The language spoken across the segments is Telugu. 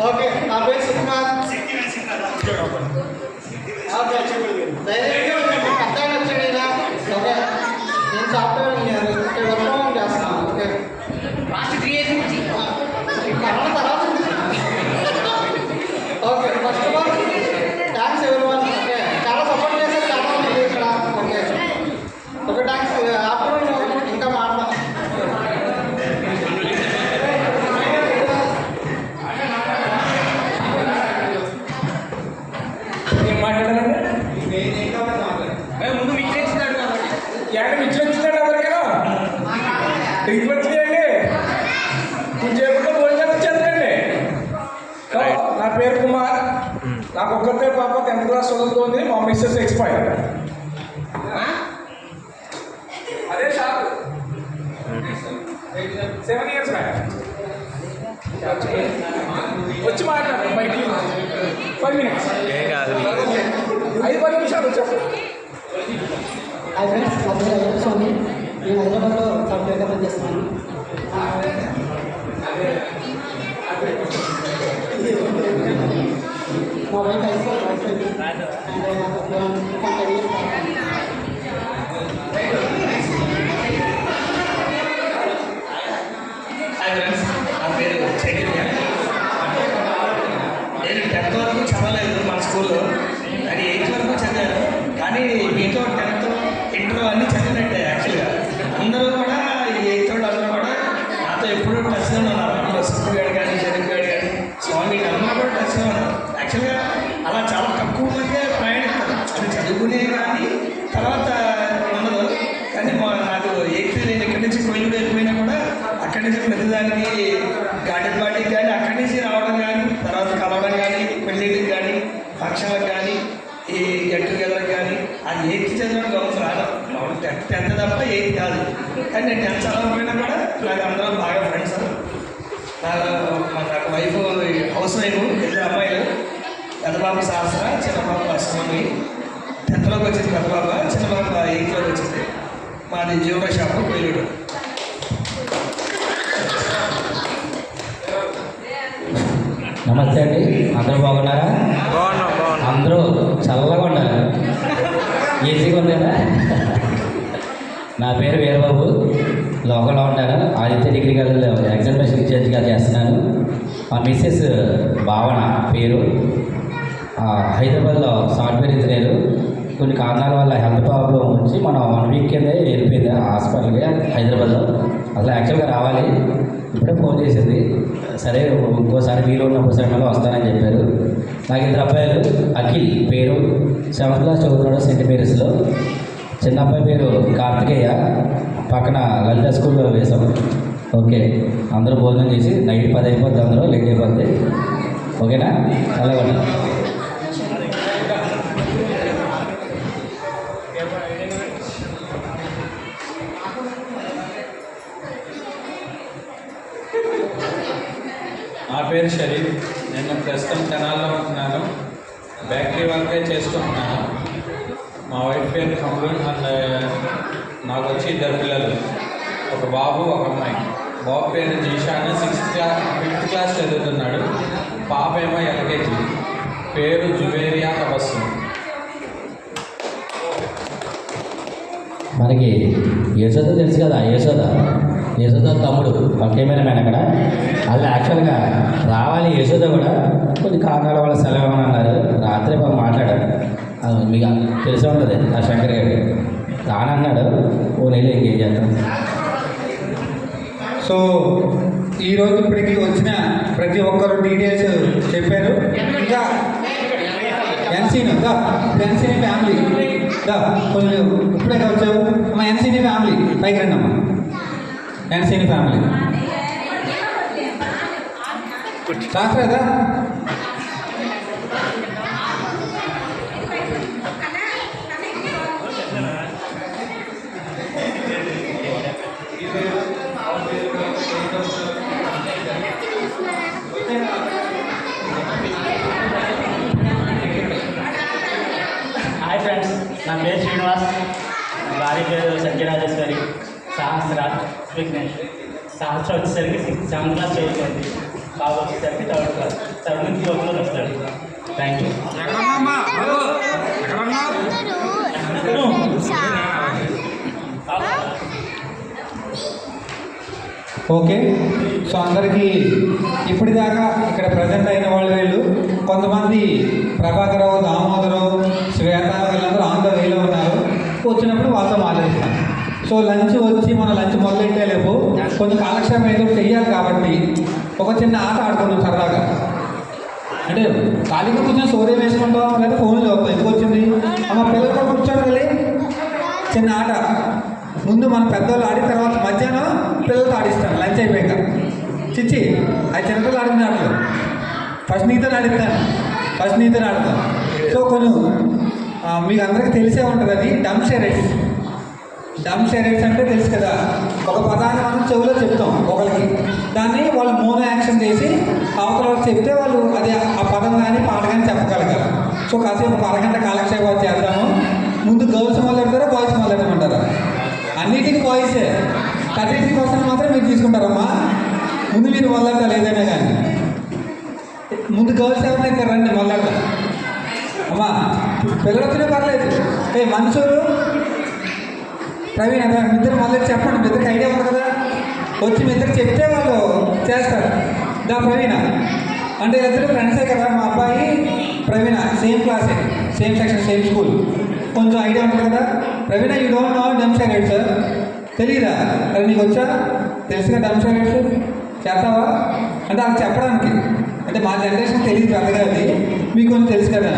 ఓకే, నా పేరు శ్రీకాంత్. అర్థాన్ని వచ్చాడు. ఓకే, నేను software engineer work from home చేస్తున్నాను. ఓకే, కరోనా తర్వాత okay, first of all thanks everyone. Okay, చాలా సపోర్ట్ చేశారు చాలా మంది ఇక్కడ. Okay okay, thanks. ఆఫ్టర్నూన్ ఇంకా మాట్లాడదాం. ముందు మిచ్చినాడు మిచ్చి వచ్చినాడు అందరు కదా డ్రింక్ వచ్చినాయండి. చేయకుండా భోజనం వచ్చేదండి. నా పేరు కుమార్. నాకు ఒక్కరితే పాప 10th క్లాస్ చదువుతోంది. మా మిస్సెస్ ఎక్స్పైర్. అదే షాప్ 7 years బ్యాక్ వచ్చి మాట్లాడు బయటికి 5 minutes 5-10 నిమిషాలు చెప్పు. హాయ్ ఫ్రెండ్స్, నా పేరు అయ్యప్ప స్వామి. నేను హైదరాబాద్లో సాఫ్ట్వేర్గా పనిచేస్తున్నాను. మా వైఫ్ హాయ్ ఫ్రెండ్స్, నా పేరు చైతన్య. నేను 10th వరకు చదవలేదు మన స్కూల్లో, కానీ 8th వరకు చదివాను. కానీ మీతో 10th ఇంటర్ అన్నీ చదివినట్టే. యాక్చువల్గా అందరూ కూడా 8th అందరూ కూడా నాతో ఎప్పుడూ టచ్లో ఉన్నారు. అందులో సుబ్బు గారు కానీ షరీఫ్ గారు కానీ స్వామి అందరూ కూడా టచ్లో ఉన్నారు. యాక్చువల్గా అలా చాలా తక్కువ మందే ప్రయాణిస్తారు. అది చదువుకునే కానీ తర్వాత ఉండదు. కానీ నాకు 8th నేను ఇక్కడి నుంచి కోయిలు వెళ్ళిపోయినా కూడా అక్కడి నుంచి ప్రతిదానికి గార్డెన్ పార్టీకి కానీ అక్కడి నుంచి రావడం కానీ తర్వాత కలవడం కానీ పెళ్ళిళ్ళకి కానీ ఫంక్షన్లకు కానీ ఈ గెట్ టుగెదర్కి కానీ ఆ 8th చదవడం గమనించి రావడం 10th తప్ప 8th కాదు. కానీ నేను 10th చదవకపోయినా కూడా నాకు అందరం బాగా ఫ్రెండ్స్. నాకు వైఫ్ హౌస్ వైఫ్, 2 అమ్మాయిలు. పెద్ద బాబు శాస్త్ర, చిన్న బాబు అష్టమి. 10thలోకి వచ్చింది పెద్ద బాబు, చిన్న బాబు 8thలోకి వచ్చింది. మాది జ్యువెలరీ షాపు కోయిలూరు. నమస్తే అండి, అందరూ బాగున్నారా? అందరూ చల్లగా ఉన్నారు, ఈజీగా ఉన్నారా? నా పేరు వీరబాబు, లోకల్లో ఉంటాను. ఆదిత్య డిగ్రీ కాలేజీలో ఎగ్జామినేషన్ ఇన్ఛార్జ్గా చేస్తున్నాను. మా మిస్సెస్ భావన పేరు. హైదరాబాద్లో సాఫ్ట్వేర్ ఇంజనీరు. కొన్ని కారణాల వల్ల హెల్త్ ప్రాబ్లం వచ్చి మనం 1 week కిందే వెళ్ళిపోయింది హాస్పిటల్కి హైదరాబాద్లో. అసలు యాక్చువల్గా రావాలి, ఇప్పుడే ఫోన్ చేసింది. సరే ఇంకోసారి వీలు ఉన్నప్పుడు సమయంలో వస్తానని చెప్పారు. నాకు 2 అబ్బాయిలు. అఖిల్ పేరు 7th క్లాస్ చదువుతున్నాడు సెయింట్ మేరీస్లో. చిన్న అబ్బాయి పేరు కార్తికేయ, పక్కన లలిత స్కూల్లో వేసాం. ఓకే, అందరూ భోజనం చేసి నైట్ 10 అయిపోద్ది, అందరూ లేట్ అయిపోద్ది. ఓకేనా? అలాగే నా పేరు షరీఫ్. నేను ప్రస్తుతం తెనాల్లో ఉంటున్నాను. బేకరీ వర్కే చేసుకుంటున్నాను. మా వైఫ్ పేరు కమరున్. అండ్ నాకు వచ్చి 2 పిల్లలు, ఒక బాబు ఒక అమ్మాయి. బాబు పేరు జీషాన్, 5th క్లాస్ చదువుతున్నాడు. పాప ఏమో LKG. పేరు జువేరియా తపస్సు. మనకి యశోద తెలుసు కదా, యశోద తమ్ముడు పక్కేమైనా మేన అక్కడ. వాళ్ళు యాక్చువల్గా రావాలి యశోద కూడా, కొన్ని కారణాల వల్ల సెలవు అన్నారు. రాత్రి మాట్లాడారు, మీకు తెలిసే ఉంటుంది. ఆ శంకర్ గారు రానన్నాడు. ఓ నెల ఇంకేం చేస్తాం. సో ఈరోజు ఇప్పటికి వచ్చిన ప్రతి ఒక్కరు డీటెయిల్స్ చెప్పారు. ఇంకా ఎన్సీని ఫ్యామిలీ కొంచెం ఇప్పుడే వచ్చావు మా ఎన్సీని ఫ్యామిలీ పైకి రండి అమ్మా. ఎన్సీని ఫ్యామిలీ శాస్త్రదా నా పేరు శ్రీనివాస్, వారి పేరు సత్యరాజేశ్వరి. విఘ్నేష్. సహస్ర వచ్చేసరికి 7th క్లాస్ చదువుతుంది, బాబు వచ్చేసరికి 3rd క్లాస్. 3rd నుంచి 4th వస్తాడు. Thank you. ఓకే. సో అందరికీ ఇప్పటిదాకా ఇక్కడ ప్రజెంట్ అయిన వాళ్ళు వీళ్ళు కొంతమంది ప్రభాకరావు, దామోదరావు, శ్వేత వీళ్ళందరూ ఆన్ ద వేలో ఉన్నారు. వచ్చినప్పుడు వాళ్ళతో మాట్లాడిస్తాను. సో లంచ్ వచ్చి మన లంచ్ మొదలెట్టేలేపు కొంచెం కాలక్షేపం ఏదో చెయ్యాలి కాబట్టి ఒక చిన్న ఆట ఆడుకున్నాం సరదాగా. అంటే ఖాళీగా కూర్చొని సోర్యం వేసుకుంటాం లేదా ఫోన్లో చూస్తాం. ఎందుకు వచ్చింది అమ్మ పిల్లలు కూడా కూర్చోండి. చిన్న ఆట ముందు మన పెద్దవాళ్ళు ఆడిన తర్వాత మధ్యాహ్నం పిల్లలతో ఆడిస్తాను లంచ్ అయిపోయాక. చిచ్చి అది చిన్నపిల్లలు ఆడిన ఆటలు ఫస్ట్ నీతో ఆడిస్తాను, సో కొంచెం మీకు అందరికీ తెలిసే ఉంటుంది. అది డమ్ షెరేట్స్. అంటే తెలుసు కదా, ఒక పదాన్ని మనం చెవిలో చెప్తాం ఒకరికి, దాన్ని వాళ్ళు మోనో యాక్షన్ చేసి అవతల వాళ్ళకి చెప్తే వాళ్ళు అది ఆ పదం కానీ పాట కానీ చెప్పగలగాలి. సో కాసేపు ఒక అరగంట కాలక్షేపాలు చేద్దాము. ముందు గర్ల్స్ మొదలెడతారా, బాయ్స్ మొదలెట్టమంటారా? అన్నిటికీ బాయ్సే. 33% మాత్రం మీరు తీసుకుంటారమ్మా. ముందు మీరు మొదలెడతారు ఏదైనా కానీ. ముందు గర్ల్స్ ఎవరైనా రండి మొదలెడతాం. అమ్మా పిల్లలు వచ్చినా పర్లేదు. మనుషులు ప్రవీణ్ అదా మీ ఇద్దరు మొదలెట్టి చెప్పండి. మీ ఇద్దరికి ఐడియా ఉంది కదా, వచ్చి మీ ఇద్దరికి చెప్తే వాళ్ళు చేస్తారు. దా ప్రవీణ అంటే ఇద్దరు ఫ్రెండ్సే కదా. మా అబ్బాయి ప్రవీణ సేమ్ క్లాసే, సేమ్ సెక్షన్, సేమ్ స్కూల్. కొంచెం ఐడియా ఉంటుంది కదా. Praveena you don't know dumb charades, తెలియదా? అది నీకు వచ్చా? తెలుసుగా డమ్ షెరేట్స్ చేస్తావా అంటే అది చెప్పడానికి. అంటే మా జనరేషన్ తెలియదు పెద్దగా, అది మీకు కొంచెం తెలుసు కదా.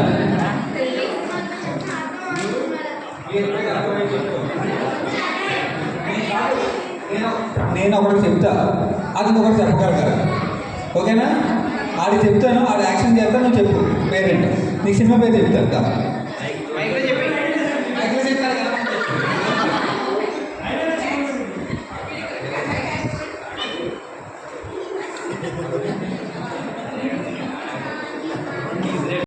నేను ఒకరికి చెప్తా, అది ఇంకొకటి చెప్పగలగాలి. ఓకేనా? అది చెప్తాను, అది యాక్షన్ చేస్తాను, నువ్వు చెప్పు పేరెంట్. నీకు సినిమా పేరు చెప్తాను.